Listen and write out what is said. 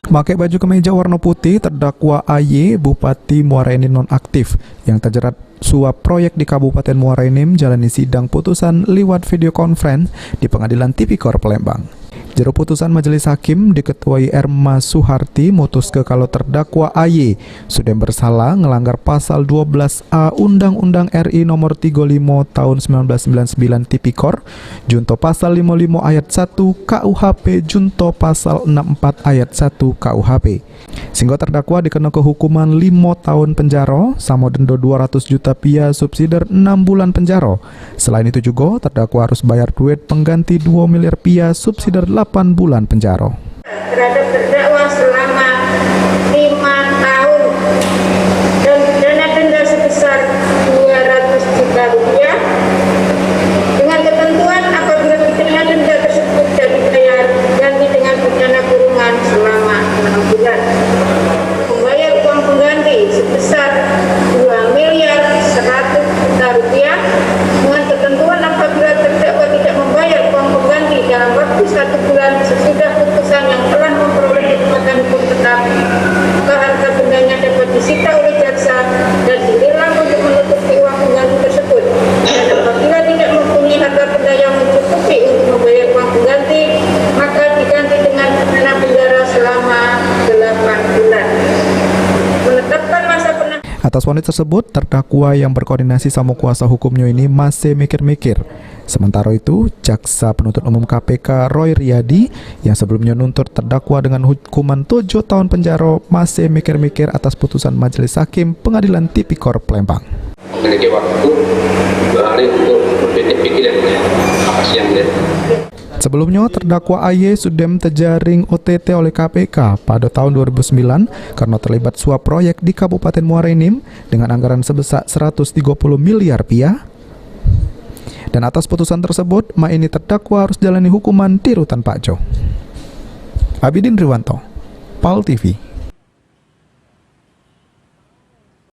Pakai baju kemeja warna putih, terdakwa AY, Bupati Muara Enim nonaktif yang terjerat suap proyek di Kabupaten Muara Enim jalani sidang putusan liwat video conference di Pengadilan Tipikor Palembang. Jero putusan majelis hakim diketuai Erma Suharti mutuske kalau terdakwa AY sudah bersalah ngelanggar pasal 12A Undang-Undang RI nomor 35 tahun 1999 Tipikor, junto pasal 55 ayat 1 KUHP junto pasal 64 ayat 1 KUHP. Sehingga terdakwa dikena hukuman 5 tahun penjara sama denda 200 juta rupiah subsidiar 6 bulan penjara. Selain itu juga terdakwa harus bayar duit pengganti 2 miliar rupiah subsidiar 8 bulan penjara. Terhadap terdakwa selama 5 tahun dan dana denda sebesar 200 juta rupiah dengan ketentuan apabila pidana denda tersebut tidak dibayar ganti dengan pidana kurungan selama 6 bulan. Membayar uang pengganti sebesar 2 miliar 100 juta rupiah dengan ketentuan apabila terdakwa tidak membayar uang pengganti dalam waktu 1 bulan sesudah putusan yang telah memperoleh kekuatan hukum tetap, maka harta bendanya dapat disita oleh jaksa dan dilelang untuk menutupi uang pengganti tersebut. Dan apabila tidak mempunyai harta benda yang mencukupi untuk membayar uang pengganti, maka diganti dengan pidana penjara selama 8 bulan. Menetapkan masa penahanan. Atas wanita tersebut, terdakwa yang berkoordinasi sama kuasa hukumnya ini masih mikir-mikir. Sementara itu, Jaksa Penuntut Umum KPK Roy Riyadi yang sebelumnya nuntut terdakwa dengan hukuman 7 tahun penjara masih mikir-mikir atas putusan Majelis Hakim Pengadilan Tipikor Palembang. Memiliki waktu 2 hari untuk berpikir apa sih yang Sebelumnya, terdakwa AY sudah terjaring OTT oleh KPK pada tahun 2009 karena terlibat suap proyek di Kabupaten Muara Enim dengan anggaran sebesar 130 miliar rupiah. Dan atas putusan tersebut, Ma ini terdakwa harus jalani hukuman di rutan Pak Jo. Abidin Riwanto, PAL TV.